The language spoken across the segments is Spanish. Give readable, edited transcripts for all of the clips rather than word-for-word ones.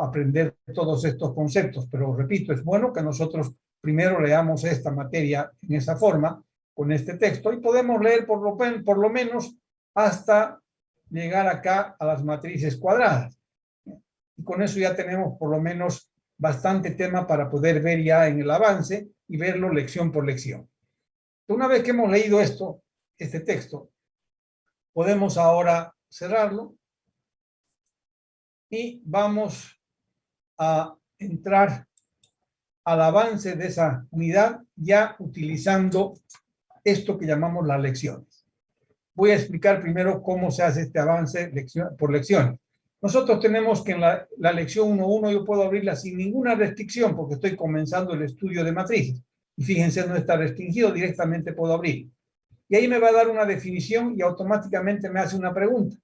aprender todos estos conceptos, pero repito, es bueno que nosotros primero leamos esta materia en esa forma, con este texto, y podemos leer por lo menos hasta llegar acá a las matrices cuadradas. Y con eso ya tenemos por lo menos bastante tema para poder ver ya en el avance y verlo lección por lección. Una vez que hemos leído este texto, podemos ahora cerrarlo y vamos a entrar al avance de esa unidad ya utilizando esto que llamamos las lecciones. Voy a explicar primero cómo se hace este avance por lecciones. Nosotros tenemos que en la lección 1.1 yo puedo abrirla sin ninguna restricción porque estoy comenzando el estudio de matrices. Y fíjense, no está restringido, directamente puedo abrir. Y ahí me va a dar una definición y automáticamente me hace una pregunta.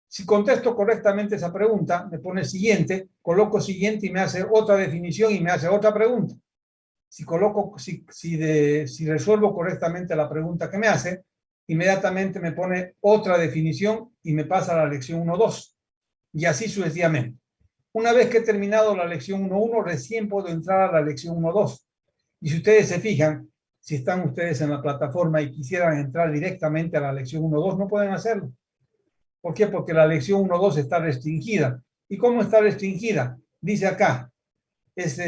Si contesto correctamente esa pregunta, me pone siguiente, coloco siguiente y me hace otra definición y me hace otra pregunta. Si resuelvo correctamente la pregunta que me hace, inmediatamente me pone otra definición y me pasa a la lección 1.2. Y así sucesivamente. Una vez que he terminado la lección 1.1, recién puedo entrar a la lección 1.2. Y si ustedes se fijan, si están ustedes en la plataforma y quisieran entrar directamente a la lección 1.2, no pueden hacerlo. ¿Por qué? Porque la lección 1.2 está restringida. ¿Y cómo está restringida? Dice acá, es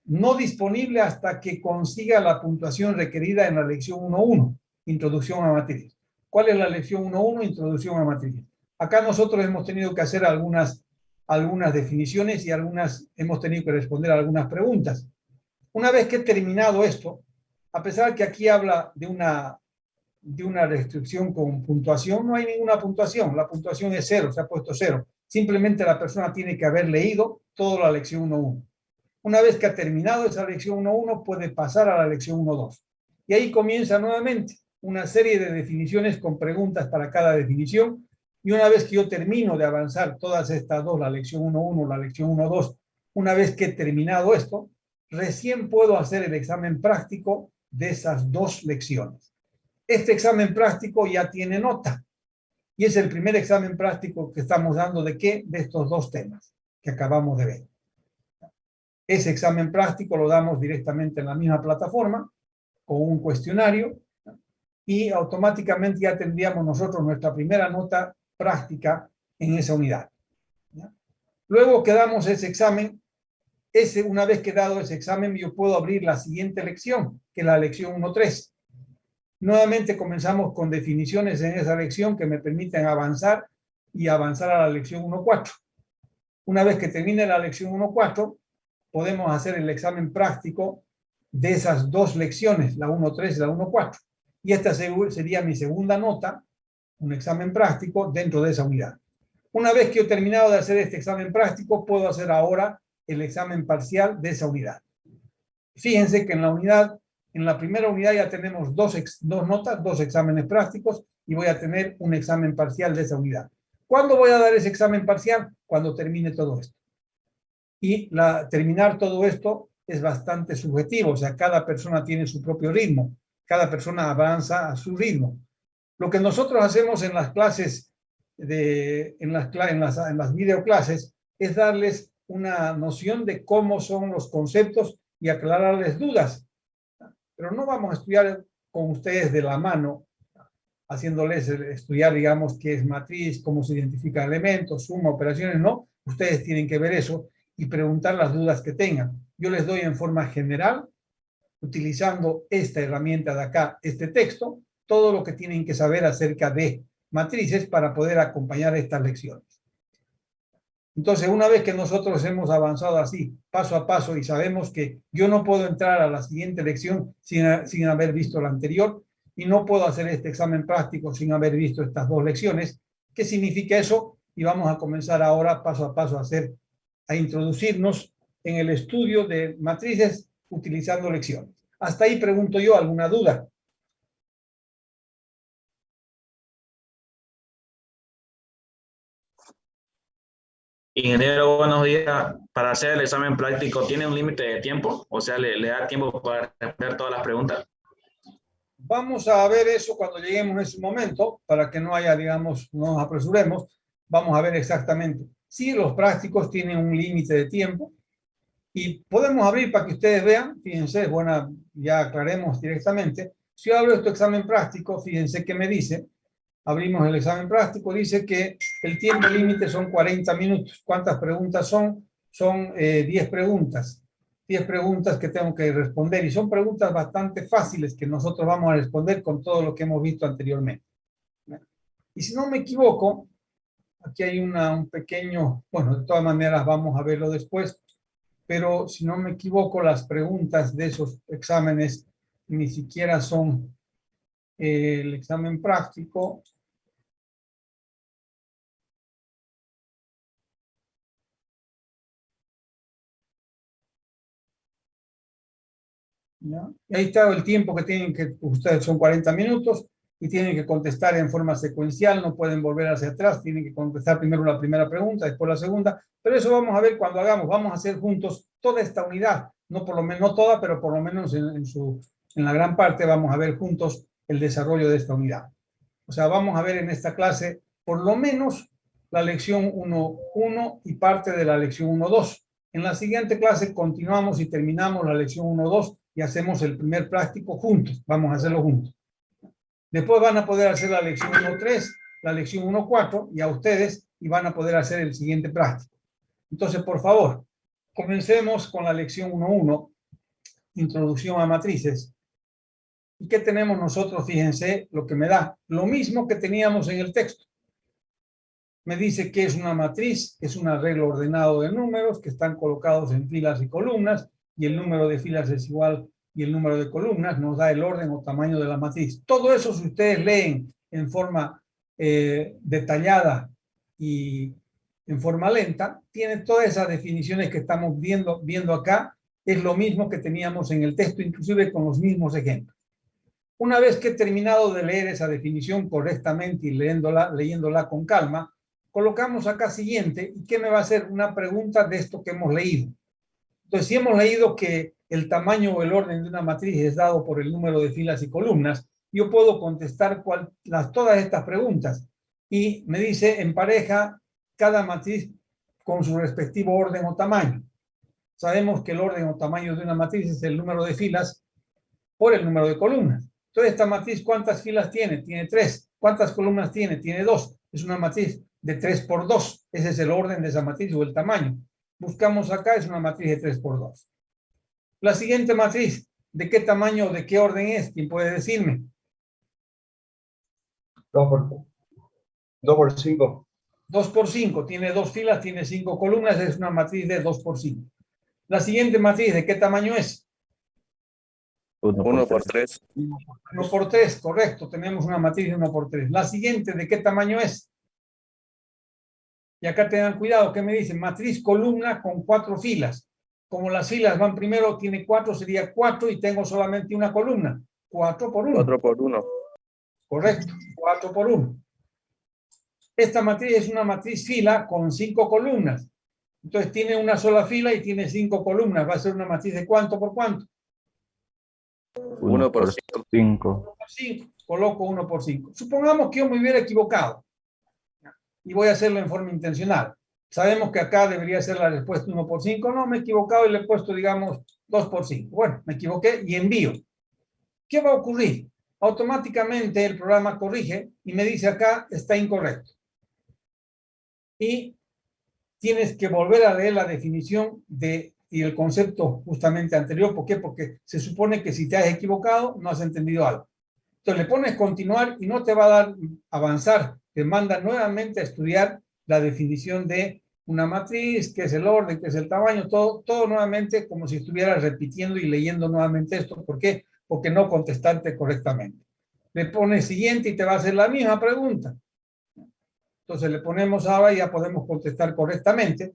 no disponible hasta que consiga la puntuación requerida en la lección 1.1, Introducción a Matrices. ¿Cuál es la lección 1.1? Introducción a Matrices. Acá nosotros hemos tenido que hacer algunas definiciones y hemos tenido que responder a algunas preguntas. Una vez que he terminado esto, a pesar que aquí habla de una restricción con puntuación, no hay ninguna puntuación. La puntuación es 0, se ha puesto 0. Simplemente la persona tiene que haber leído toda la lección 1.1. Una vez que ha terminado esa lección 1.1, puede pasar a la lección 1.2. Y ahí comienza nuevamente una serie de definiciones con preguntas para cada definición. Y una vez que yo termino de avanzar todas estas dos, la lección 1.1, la lección 1.2, una vez que he terminado esto, recién puedo hacer el examen práctico de esas dos lecciones. Este examen práctico ya tiene nota. Y es el primer examen práctico que estamos dando ¿de qué? De estos dos temas que acabamos de ver. Ese examen práctico lo damos directamente en la misma plataforma, con un cuestionario, y automáticamente ya tendríamos nosotros nuestra primera nota práctica en esa unidad. ¿Ya? Luego que damos ese examen, una vez que dado ese examen, yo puedo abrir la siguiente lección, que es la lección 1.3. Nuevamente comenzamos con definiciones en esa lección que me permiten avanzar y avanzar a la lección 1.4. Una vez que termine la lección 1.4, podemos hacer el examen práctico de esas dos lecciones, la 1.3 y la 1.4. Y esta sería mi segunda nota, un examen práctico dentro de esa unidad. Una vez que he terminado de hacer este examen práctico, puedo hacer ahora el examen parcial de esa unidad. Fíjense que en la primera unidad ya tenemos dos notas, dos exámenes prácticos, y voy a tener un examen parcial de esa unidad. ¿Cuándo voy a dar ese examen parcial? Cuando termine todo esto. Y terminar todo esto es bastante subjetivo, o sea, cada persona tiene su propio ritmo, cada persona avanza a su ritmo. Lo que nosotros hacemos en las clases, en las videoclases, es darles una noción de cómo son los conceptos y aclararles dudas. Pero no vamos a estudiar con ustedes de la mano, haciéndoles estudiar, digamos, qué es matriz, cómo se identifican elementos, suma, operaciones, no. Ustedes tienen que ver eso y preguntar las dudas que tengan. Yo les doy en forma general, utilizando esta herramienta de acá, este texto, todo lo que tienen que saber acerca de matrices para poder acompañar estas lecciones. Entonces, una vez que nosotros hemos avanzado así, paso a paso, y sabemos que yo no puedo entrar a la siguiente lección sin haber visto la anterior, y no puedo hacer este examen práctico sin haber visto estas dos lecciones, ¿qué significa eso? Y vamos a comenzar ahora paso a paso a introducirnos en el estudio de matrices utilizando lecciones. Hasta ahí pregunto yo, ¿alguna duda? Ingeniero, buenos días. Para hacer el examen práctico, ¿tiene un límite de tiempo? O sea, ¿le da tiempo para responder todas las preguntas? Vamos a ver eso cuando lleguemos a ese momento, para que no haya, digamos, no nos apresuremos. Vamos a ver exactamente. Sí, los prácticos tienen un límite de tiempo y podemos abrir para que ustedes vean. Fíjense, es buena, ya aclaremos directamente. Si yo abro este examen práctico, fíjense que me dice, abrimos el examen práctico, dice que el tiempo límite son 40 minutos. ¿Cuántas preguntas son? Son 10 preguntas. 10 preguntas que tengo que responder y son preguntas bastante fáciles que nosotros vamos a responder con todo lo que hemos visto anteriormente. Y si no me equivoco, aquí hay un pequeño, bueno, de todas maneras vamos a verlo después, pero si no me equivoco, las preguntas de esos exámenes ni siquiera son el examen práctico. ¿Ya? Y ahí está el tiempo que tienen que, ustedes son 40 minutos y tienen que contestar en forma secuencial, no pueden volver hacia atrás, tienen que contestar primero la primera pregunta, después la segunda, pero eso vamos a ver cuando hagamos, vamos a hacer juntos toda esta unidad, no por lo menos, no toda, pero por lo menos en la gran parte vamos a ver juntos el desarrollo de esta unidad. O sea, vamos a ver en esta clase por lo menos la lección 1.1 y parte de la lección 1.2. En la siguiente clase continuamos y terminamos la lección 1.2 y hacemos el primer práctico juntos. Vamos a hacerlo juntos. Después van a poder hacer la lección 1.3, la lección 1.4 y a ustedes y van a poder hacer el siguiente práctico. Entonces, por favor, comencemos con la lección 1.1, introducción a matrices. ¿Y qué tenemos nosotros? Fíjense lo que me da. Lo mismo que teníamos en el texto. Me dice que es una matriz, es un arreglo ordenado de números que están colocados en filas y columnas, y el número de filas es igual y el número de columnas nos da el orden o tamaño de la matriz. Todo eso, si ustedes leen en forma detallada y en forma lenta, tiene todas esas definiciones que estamos viendo acá. Es lo mismo que teníamos en el texto, inclusive con los mismos ejemplos. Una vez que he terminado de leer esa definición correctamente y leyéndola con calma, colocamos acá siguiente, ¿y qué me va a hacer? Una pregunta de esto que hemos leído. Entonces, si hemos leído que el tamaño o el orden de una matriz es dado por el número de filas y columnas, yo puedo contestar todas estas preguntas. Y me dice, empareja cada matriz con su respectivo orden o tamaño. Sabemos que el orden o tamaño de una matriz es el número de filas por el número de columnas. Entonces, esta matriz, ¿cuántas filas tiene? Tiene 3. ¿Cuántas columnas tiene? Tiene 2. Es una matriz de 3 por 2. Ese es el orden de esa matriz o el tamaño. Buscamos acá, es una matriz de 3 por 2. La siguiente matriz, ¿de qué tamaño o de qué orden es? ¿Quién puede decirme? 2 por 5. 2 por 5. Tiene 2 filas, tiene 5 columnas. Es una matriz de 2 por 5. La siguiente matriz, ¿de qué tamaño es? 1 por 3. 1 por 3, correcto. Tenemos una matriz de 1 por 3. La siguiente, ¿de qué tamaño es? Y acá tengan cuidado, ¿qué me dicen? Matriz columna con 4 filas. Como las filas van primero, tiene 4, sería 4 y tengo solamente una columna. 4 por 1. 4 por 1. Correcto, 4 por 1. Esta matriz es una matriz fila con 5 columnas. Entonces tiene una sola fila y tiene 5 columnas. Va a ser una matriz de ¿cuánto por cuánto? 1 por 5. 5. Coloco 1 por 5. Supongamos que yo me hubiera equivocado. Y voy a hacerlo en forma intencional. Sabemos que acá debería ser la respuesta 1 por 5. No, me he equivocado y le he puesto, digamos, 2 por 5. Bueno, me equivoqué y envío. ¿Qué va a ocurrir? Automáticamente el programa corrige y me dice acá está incorrecto. Y tienes que volver a leer la definición y el concepto justamente anterior. ¿Por qué? Porque se supone que si te has equivocado, no has entendido algo. Entonces le pones continuar y no te va a dar avanzar. Te manda nuevamente a estudiar la definición de una matriz, qué es el orden, qué es el tamaño, todo nuevamente como si estuvieras repitiendo y leyendo nuevamente esto. ¿Por qué? Porque no contestaste correctamente. Le pones siguiente y te va a hacer la misma pregunta. Entonces le ponemos ahora y ya podemos contestar correctamente.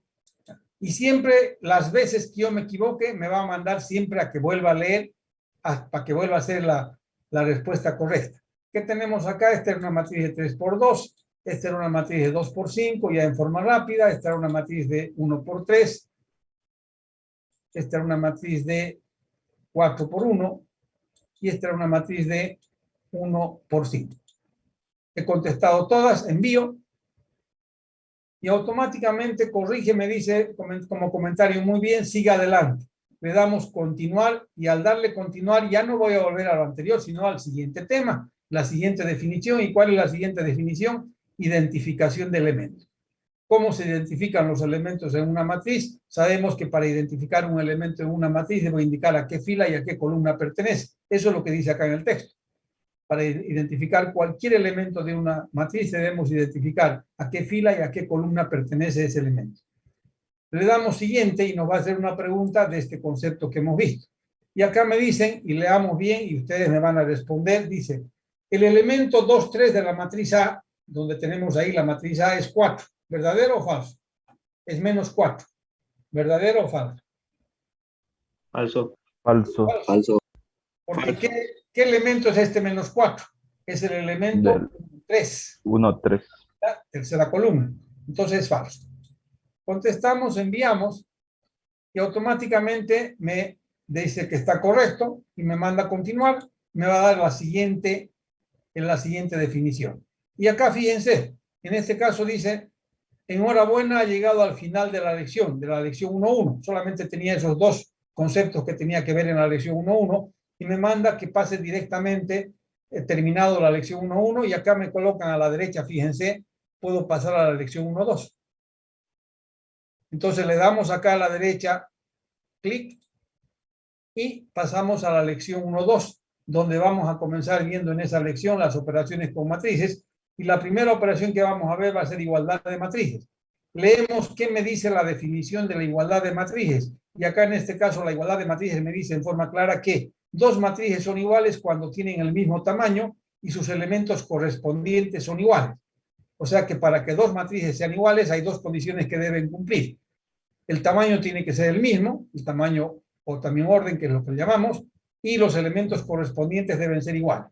Y siempre, las veces que yo me equivoque, me va a mandar siempre a que vuelva a leer, para que vuelva a hacer la respuesta correcta. ¿Qué tenemos acá? Esta era una matriz de 3 por 2. Esta era una matriz de 2 por 5, ya en forma rápida. Esta era una matriz de 1 por 3. Esta era una matriz de 4 por 1. Y esta era una matriz de 1 por 5. He contestado todas, envío. y automáticamente corrige, me dice como comentario, muy bien, siga adelante. Le damos continuar y al darle continuar ya no voy a volver a lo anterior, sino al siguiente tema, la siguiente definición. ¿Y cuál es la siguiente definición? Identificación de elementos. ¿Cómo se identifican los elementos en una matriz? Sabemos que para identificar un elemento en una matriz debo indicar a qué fila y a qué columna pertenece. Eso es lo que dice acá en el texto. Para identificar cualquier elemento de una matriz debemos identificar a qué fila y a qué columna pertenece ese elemento. Le damos siguiente y nos va a hacer una pregunta de este concepto que hemos visto. Y acá me dicen, y leamos bien y ustedes me van a responder, dice, el elemento 2, 3 de la matriz A, donde tenemos ahí la matriz A, es 4. ¿Verdadero o falso? Es menos 4. ¿Verdadero o falso? Falso. Falso. Falso. Porque ¿qué elemento es este menos 4? Es el elemento Del 3. 1, 3. La tercera columna. Entonces es falso. Contestamos, enviamos y automáticamente me dice que está correcto y me manda a continuar. Me va a dar la siguiente definición. Y acá fíjense, en este caso dice, enhorabuena, ha llegado al final de la lección 1.1. Solamente tenía esos dos conceptos que tenía que ver en la lección 1.1 y me manda que pase directamente, terminado la lección 1.1 y acá me colocan a la derecha, fíjense, puedo pasar a la lección 1.2. Entonces le damos acá a la derecha, clic, y pasamos a la lección 1.2, donde vamos a comenzar viendo en esa lección las operaciones con matrices, y la primera operación que vamos a ver va a ser igualdad de matrices. Leemos qué me dice la definición de la igualdad de matrices, y acá en este caso la igualdad de matrices me dice en forma clara que dos matrices son iguales cuando tienen el mismo tamaño y sus elementos correspondientes son iguales. O sea que para que dos matrices sean iguales hay dos condiciones que deben cumplir. El tamaño tiene que ser el mismo, el tamaño o también orden, que es lo que llamamos, y los elementos correspondientes deben ser iguales.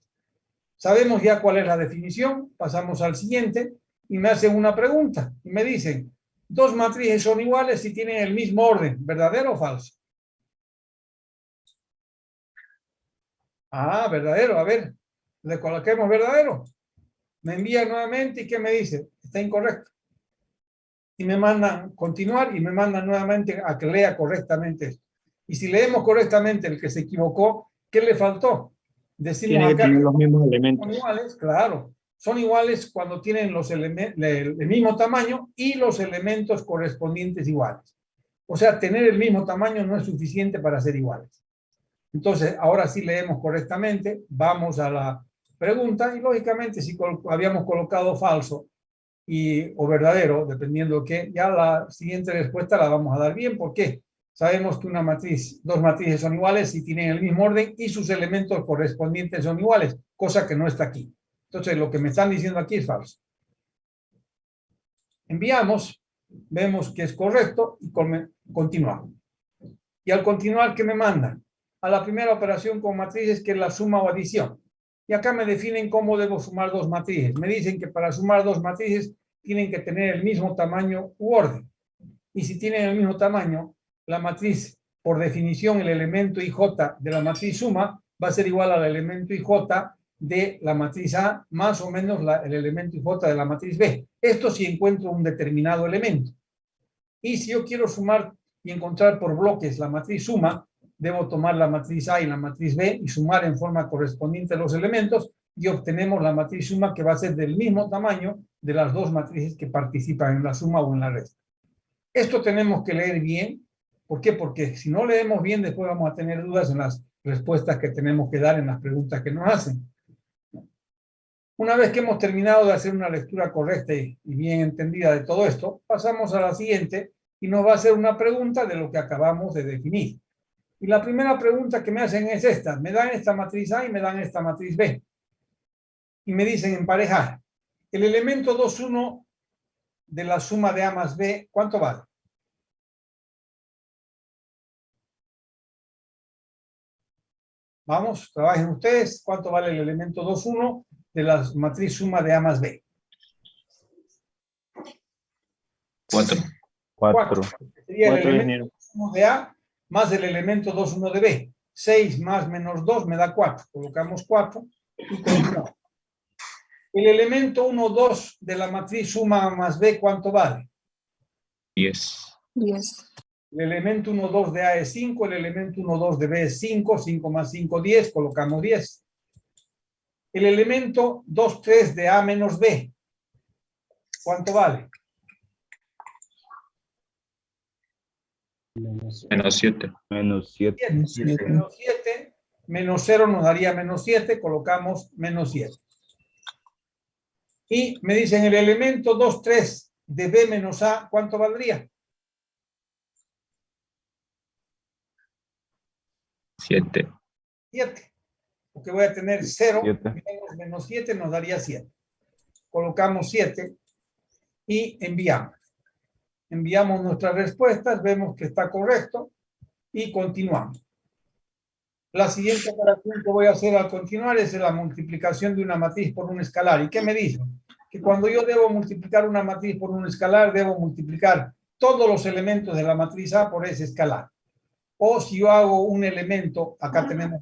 Sabemos ya cuál es la definición, pasamos al siguiente y me hacen una pregunta y me dicen, dos matrices son iguales si tienen el mismo orden, ¿verdadero o falso? Ah, verdadero, a ver, le coloquemos verdadero. Me envía nuevamente y ¿qué me dice? Está incorrecto. Y me mandan continuar y me mandan nuevamente a que lea correctamente esto. Y si leemos correctamente el que se equivocó, ¿qué le faltó? Decimos Tiene que acá tener los mismos son elementos. iguales, claro. Son iguales cuando tienen el mismo tamaño y los elementos correspondientes iguales. O sea, tener el mismo tamaño no es suficiente para ser iguales. Entonces, ahora sí leemos correctamente, vamos a la pregunta y lógicamente si habíamos colocado falso o verdadero, dependiendo que ya la siguiente respuesta la vamos a dar bien. ¿Por qué? Sabemos que dos matrices son iguales si tienen el mismo orden y sus elementos correspondientes son iguales, cosa que no está aquí. Entonces, lo que me están diciendo aquí es falso. Enviamos, vemos que es correcto y continuamos. Y al continuar, ¿qué me mandan? A la primera operación con matrices, que es la suma o adición. Y acá me definen cómo debo sumar dos matrices. Me dicen que para sumar dos matrices tienen que tener el mismo tamaño u orden. Y si tienen el mismo tamaño, la matriz, por definición, el elemento IJ de la matriz suma va a ser igual al elemento IJ de la matriz A más o menos el elemento IJ de la matriz B. Esto si encuentro un determinado elemento. Y si yo quiero sumar y encontrar por bloques la matriz suma, debo tomar la matriz A y la matriz B y sumar en forma correspondiente los elementos y obtenemos la matriz suma que va a ser del mismo tamaño de las dos matrices que participan en la suma o en la resta. Esto tenemos que leer bien. ¿Por qué? Porque si no leemos bien, después vamos a tener dudas en las respuestas que tenemos que dar en las preguntas que nos hacen. Una vez que hemos terminado de hacer una lectura correcta y bien entendida de todo esto, pasamos a la siguiente y nos va a hacer una pregunta de lo que acabamos de definir. Y la primera pregunta que me hacen es esta. Me dan esta matriz A y me dan esta matriz B. Y me dicen emparejar. El elemento 2,1 de la suma de A más B, ¿cuánto vale? Vamos, trabajen ustedes. ¿Cuánto vale el elemento 2,1 de la matriz suma de A más B? 4. 4. Sería el 4 elemento 2,1 de A más el elemento 2,1 de B. 6 más menos 2 me da 4. Colocamos 4 y continuamos. El elemento 1,2 de la matriz suma A más B, ¿cuánto vale? 10. 10. El elemento 1, 2 de A es 5, el elemento 1, 2 de B es 5, 5 más 5, 10, colocamos 10. El elemento 2, 3 de A menos B, ¿cuánto vale? Menos 7. Menos 7. 7. Menos 7, menos 0 nos daría menos 7, colocamos menos 7. Y me dicen el elemento 2, 3 de B menos A, ¿cuánto valdría? 7. 7. Porque voy a tener 0 7. menos menos 7 nos daría 7. Colocamos 7 y enviamos. Enviamos nuestras respuestas, vemos que está correcto y continuamos. La siguiente operación que voy a hacer al continuar es la multiplicación de una matriz por un escalar. ¿Y qué me dicen? Que cuando yo debo multiplicar una matriz por un escalar, debo multiplicar todos los elementos de la matriz A por ese escalar. O si yo hago un elemento, acá tenemos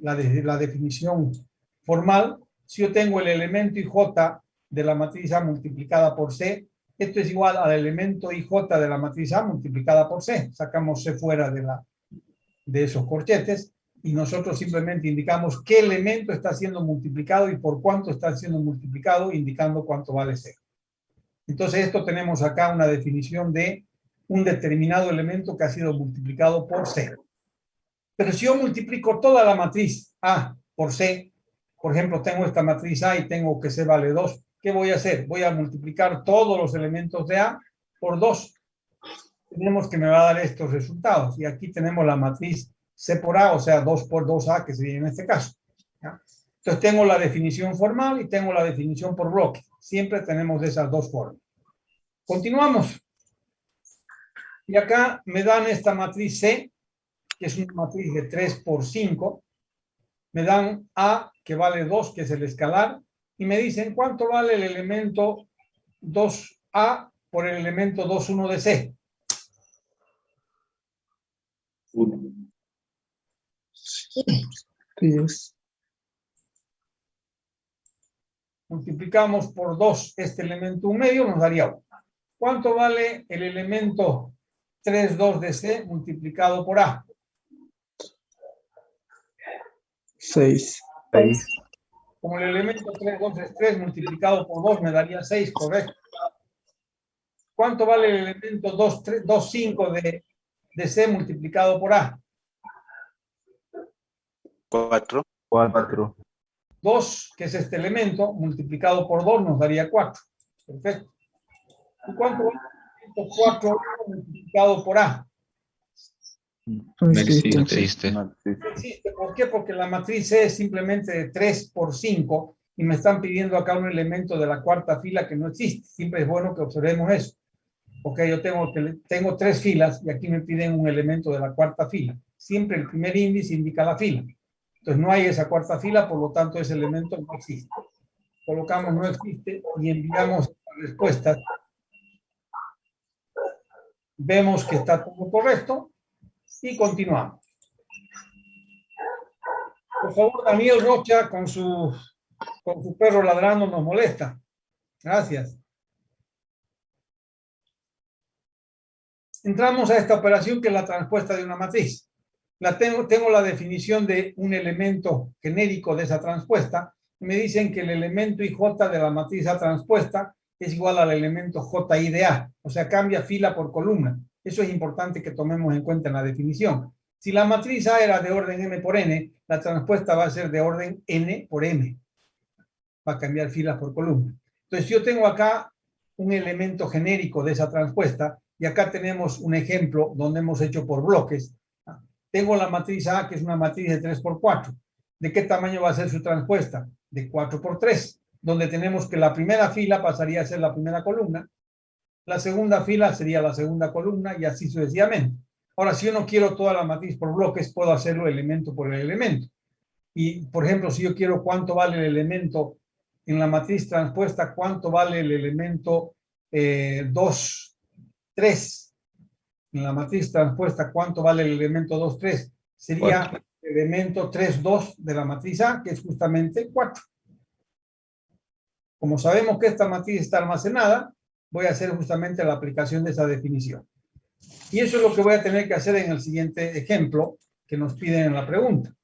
la definición formal, si yo tengo el elemento IJ de la matriz A multiplicada por C, esto es igual al elemento IJ de la matriz A multiplicada por C. Sacamos C fuera de esos corchetes y nosotros simplemente indicamos qué elemento está siendo multiplicado y por cuánto está siendo multiplicado, indicando cuánto vale C. Entonces esto tenemos acá una definición de un determinado elemento que ha sido multiplicado por C. Pero si yo multiplico toda la matriz A por C, por ejemplo, tengo esta matriz A y tengo que C vale 2, ¿qué voy a hacer? Voy a multiplicar todos los elementos de A por 2. Tenemos que me va a dar estos resultados. Y aquí tenemos la matriz C por A, o sea, 2 por 2A, que sería en este caso. ¿Ya? Entonces tengo la definición formal y tengo la definición por bloque. Siempre tenemos esas dos formas. Continuamos. Y acá me dan esta matriz C, que es una matriz de 3 por 5. Me dan A, que vale 2, que es el escalar. Y me dicen, ¿cuánto vale el elemento 2A por el elemento 2, 1 de C? 1. 10. Multiplicamos por 2 este elemento 1 medio, nos daría 1. ¿Cuánto vale el elemento 3, 2 de C multiplicado por A? 6. 6. Como el elemento 3, 2 es 3 multiplicado por 2 me daría 6, correcto. ¿Cuánto vale el elemento 2, 3, 2 5 de C multiplicado por A? 4. 4. 2, que es este elemento, multiplicado por 2 nos daría 4. Perfecto. ¿Y cuánto vale el elemento 4 multiplicado por A? No existe. No existe. ¿Por qué? Porque la matriz C es simplemente de 3 por 5 y me están pidiendo acá un elemento de la cuarta fila que no existe. Siempre es bueno que observemos eso. Ok, yo tengo 3 filas y aquí me piden un elemento de la cuarta fila. Siempre el primer índice indica la fila. Entonces no hay esa cuarta fila, por lo tanto ese elemento no existe. Colocamos no existe y enviamos las respuestas. Vemos que está todo correcto y continuamos. Por favor, Daniel Rocha con su perro ladrando nos molesta. Gracias. Entramos a esta operación que es la transpuesta de una matriz. Tengo la definición de un elemento genérico de esa transpuesta. Me dicen que el elemento IJ de la matriz A transpuesta es igual al elemento JI de A. O sea, cambia fila por columna. Eso es importante que tomemos en cuenta en la definición. Si la matriz A era de orden M por N, la transpuesta va a ser de orden N por M. Va a cambiar filas por columna. Entonces, yo tengo acá un elemento genérico de esa transpuesta y acá tenemos un ejemplo donde hemos hecho por bloques. Tengo la matriz A, que es una matriz de 3 por 4. ¿De qué tamaño va a ser su transpuesta? De 4 por 3, donde tenemos que la primera fila pasaría a ser la primera columna, la segunda fila sería la segunda columna y así sucesivamente. Ahora, si yo no quiero toda la matriz por bloques, puedo hacerlo elemento por el elemento. Y, por ejemplo, si yo quiero cuánto vale el elemento en la matriz transpuesta, cuánto vale el elemento 2, 3. En la matriz transpuesta, ¿cuánto vale el elemento 2, 3? Sería el elemento 3, 2 de la matriz A, que es justamente 4. Como sabemos que esta matriz está almacenada, voy a hacer justamente la aplicación de esa definición. Y eso es lo que voy a tener que hacer en el siguiente ejemplo que nos piden en la pregunta.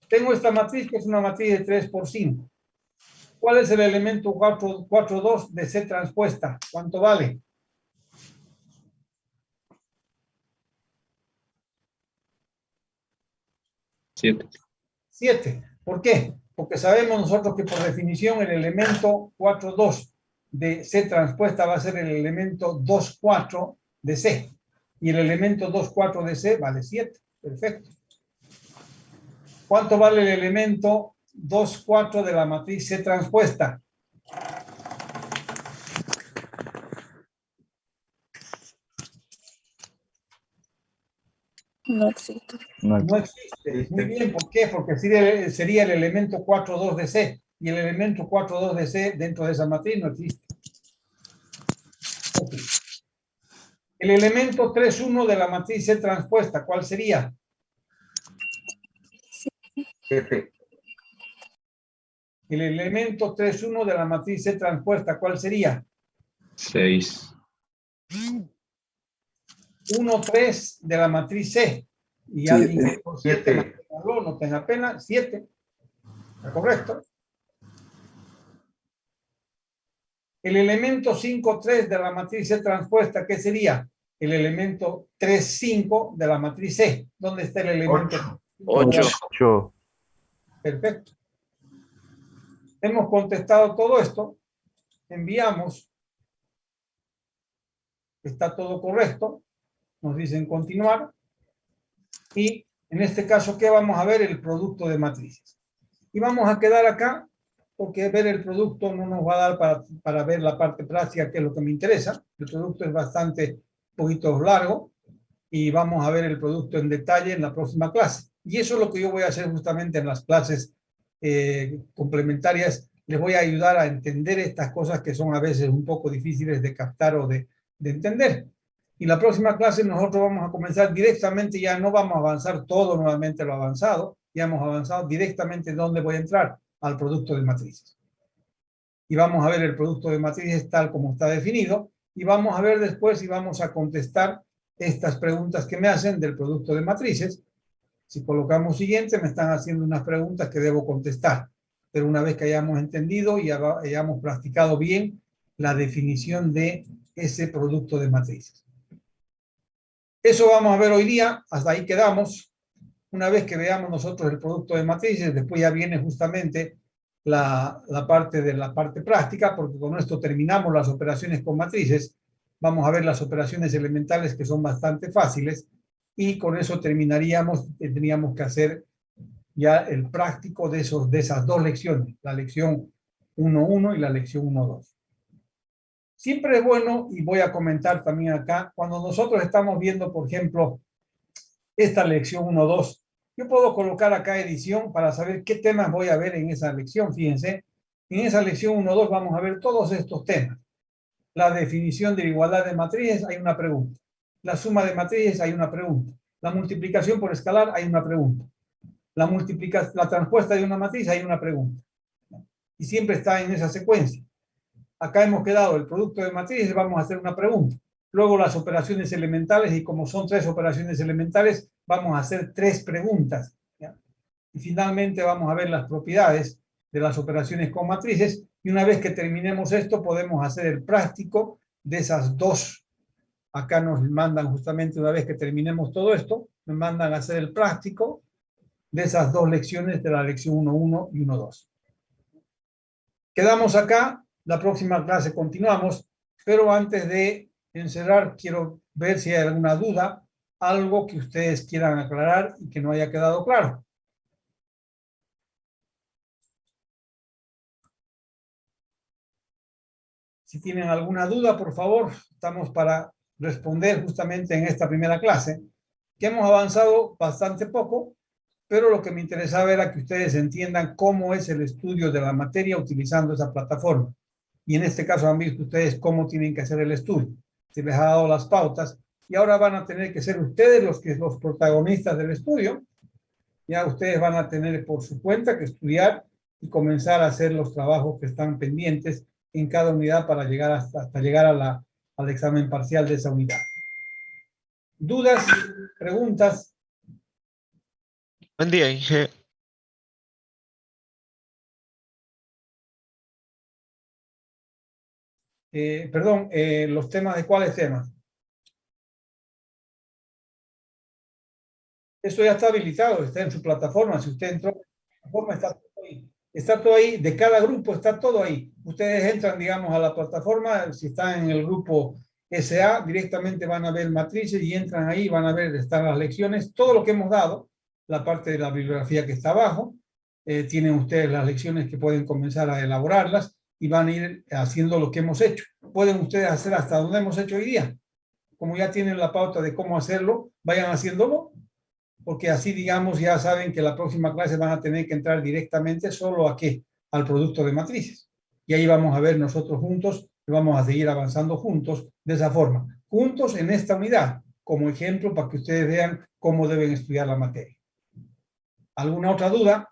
Tengo esta matriz que es una matriz de 3 por 5. ¿Cuál es el elemento 4,2 de C transpuesta? ¿Cuánto vale? Siete. 7. ¿Por qué? Porque sabemos nosotros que por definición el elemento 4,2 de C transpuesta va a ser el elemento 2,4 de C. Y el elemento 2,4 de C vale 7. Perfecto. ¿Cuánto vale el elemento 2,4 de la matriz C transpuesta? No existe. No existe. Muy bien, ¿por qué? Porque sería el elemento 4,2 de C. Y el elemento 4,2 de C dentro de esa matriz no existe. Okay. El elemento 3,1 de la matriz C transpuesta, ¿cuál sería? 7. El elemento 3,1 de la matriz C transpuesta, ¿cuál sería? 6. 1,3 de la matriz C. Y alguien por 7, no tenga pena, 7. ¿Está correcto? El elemento 5,3 de la matriz C transpuesta, ¿qué sería? El elemento 3,5 de la matriz C. ¿Dónde está el elemento? 8. Perfecto. Hemos contestado todo esto. Enviamos. Está todo correcto. Nos dicen continuar. Y en este caso, ¿qué vamos a ver? El producto de matrices. Y vamos a quedar acá, porque ver el producto no nos va a dar para ver la parte práctica, que es lo que me interesa. El producto es bastante poquito largo y vamos a ver el producto en detalle en la próxima clase. Y eso es lo que yo voy a hacer justamente en las clases complementarias. Les voy a ayudar a entender estas cosas que son a veces un poco difíciles de captar o de entender. Y la próxima clase nosotros vamos a comenzar directamente, ya no vamos a avanzar todo nuevamente lo avanzado, ya hemos avanzado directamente dónde voy a entrar, al producto de matrices. Y vamos a ver el producto de matrices tal como está definido, y vamos a ver después y vamos a contestar estas preguntas que me hacen del producto de matrices. Si colocamos siguiente, me están haciendo unas preguntas que debo contestar. Pero una vez que hayamos entendido y hayamos practicado bien la definición de ese producto de matrices. Eso vamos a ver hoy día, hasta ahí quedamos. Una vez que veamos nosotros el producto de matrices, después ya viene justamente la parte de la parte práctica, porque con esto terminamos las operaciones con matrices. Vamos a ver las operaciones elementales que son bastante fáciles y con eso terminaríamos, tendríamos que hacer ya el práctico de esas dos lecciones, la lección 1.1 y la lección 1.2. Siempre es bueno, y voy a comentar también acá, cuando nosotros estamos viendo, por ejemplo, esta lección 1.2, yo puedo colocar acá edición para saber qué temas voy a ver en esa lección. Fíjense, en esa lección 1.2 vamos a ver todos estos temas. La definición de la igualdad de matrices, hay una pregunta. La suma de matrices, hay una pregunta. La multiplicación por escalar, hay una pregunta. La transpuesta de una matriz, hay una pregunta. Y siempre está en esa secuencia. Acá hemos quedado el producto de matrices, vamos a hacer una pregunta. Luego las operaciones elementales, y como son 3 operaciones elementales, vamos a hacer 3 preguntas. ¿Ya? Y finalmente vamos a ver las propiedades de las operaciones con matrices, y una vez que terminemos esto, podemos hacer el práctico de esas dos. Acá nos mandan justamente, una vez que terminemos todo esto, me mandan a hacer el práctico de esas dos lecciones de la lección 1.1 y 1.2. Quedamos acá, la próxima clase continuamos, pero antes de encerrar, quiero ver si hay alguna duda, algo que ustedes quieran aclarar y que no haya quedado claro. Si tienen alguna duda, por favor, estamos para responder justamente en esta primera clase, que hemos avanzado bastante poco, pero lo que me interesaba era que ustedes entiendan cómo es el estudio de la materia utilizando esa plataforma. Y en este caso han visto ustedes cómo tienen que hacer el estudio. Se les ha dado las pautas y ahora van a tener que ser ustedes los protagonistas del estudio. Ya ustedes van a tener por su cuenta que estudiar y comenzar a hacer los trabajos que están pendientes en cada unidad para llegar hasta llegar al examen parcial de esa unidad. ¿Dudas? ¿Preguntas? Buen día, Inge. Perdón, los temas de cuáles temas. Eso ya está habilitado, está en su plataforma. Si usted entró en la plataforma, está todo ahí. Está todo ahí, de cada grupo está todo ahí. Ustedes entran, digamos, a la plataforma, si están en el grupo SA, directamente van a ver matrices y entran ahí, van a ver, están las lecciones, todo lo que hemos dado, la parte de la bibliografía que está abajo, tienen ustedes las lecciones que pueden comenzar a elaborarlas y van a ir haciendo lo que hemos hecho. Pueden ustedes hacer hasta donde hemos hecho hoy día. Como ya tienen la pauta de cómo hacerlo, vayan haciéndolo, porque así, digamos, ya saben que la próxima clase van a tener que entrar directamente solo a ¿qué? Al producto de matrices. Y ahí vamos a ver nosotros juntos, y vamos a seguir avanzando juntos de esa forma. Juntos en esta unidad, como ejemplo para que ustedes vean cómo deben estudiar la materia. ¿Alguna otra duda?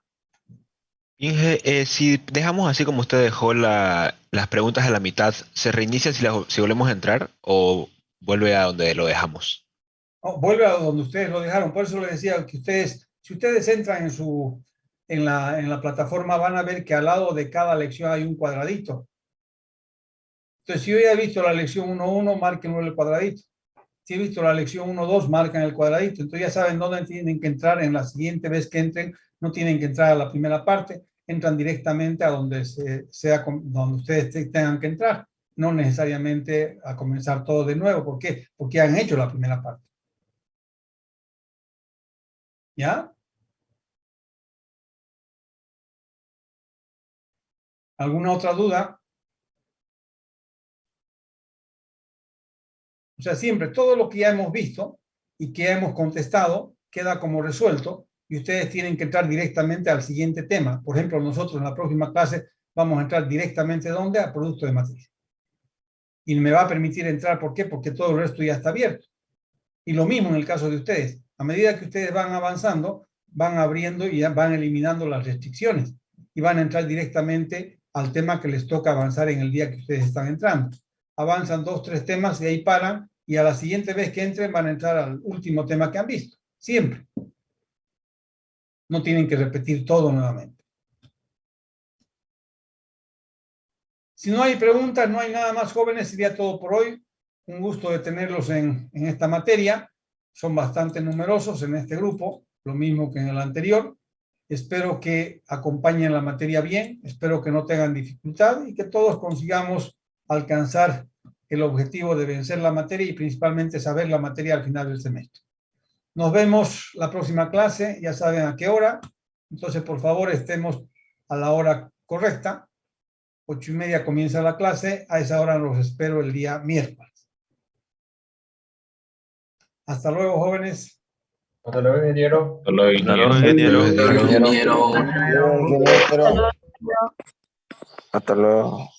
Inge, si dejamos así como usted dejó las preguntas a la mitad, ¿se reinician si volvemos a entrar o vuelve a donde lo dejamos? No, vuelve a donde ustedes lo dejaron. Por eso les decía que ustedes, si ustedes entran en la plataforma, van a ver que al lado de cada lección hay un cuadradito. Entonces, si yo ya he visto la lección 1.1, márquenlo el cuadradito. Si he visto la lección 1.2, marcan el cuadradito. Entonces ya saben dónde tienen que entrar en la siguiente vez que entren. No tienen que entrar a la primera parte, entran directamente a donde donde ustedes tengan que entrar. No necesariamente a comenzar todo de nuevo. ¿Por qué? Porque han hecho la primera parte. ¿Ya? ¿Alguna otra duda? O sea, siempre todo lo que ya hemos visto y que hemos contestado queda como resuelto y ustedes tienen que entrar directamente al siguiente tema. Por ejemplo, nosotros en la próxima clase vamos a entrar directamente ¿dónde? Al producto de matriz. Y me va a permitir entrar, ¿por qué? Porque todo el resto ya está abierto. Y lo mismo en el caso de ustedes. A medida que ustedes van avanzando, van abriendo y van eliminando las restricciones y van a entrar directamente al tema que les toca avanzar en el día que ustedes están entrando. Avanzan 2, 3 temas y ahí paran y a la siguiente vez que entren van a entrar al último tema que han visto. Siempre. No tienen que repetir todo nuevamente. Si no hay preguntas, no hay nada más, jóvenes, sería todo por hoy. Un gusto de tenerlos en esta materia. Son bastante numerosos en este grupo, lo mismo que en el anterior. Espero que acompañen la materia bien, espero que no tengan dificultad y que todos consigamos alcanzar el objetivo de vencer la materia y principalmente saber la materia al final del semestre. Nos vemos la próxima clase, ya saben a qué hora. Entonces, por favor, estemos a la hora correcta. 8:30 comienza la clase, a esa hora los espero el día miércoles. Hasta luego, jóvenes. Hasta luego, ingeniero. Hasta luego, ingeniero. Hasta luego, ingeniero. Hasta luego.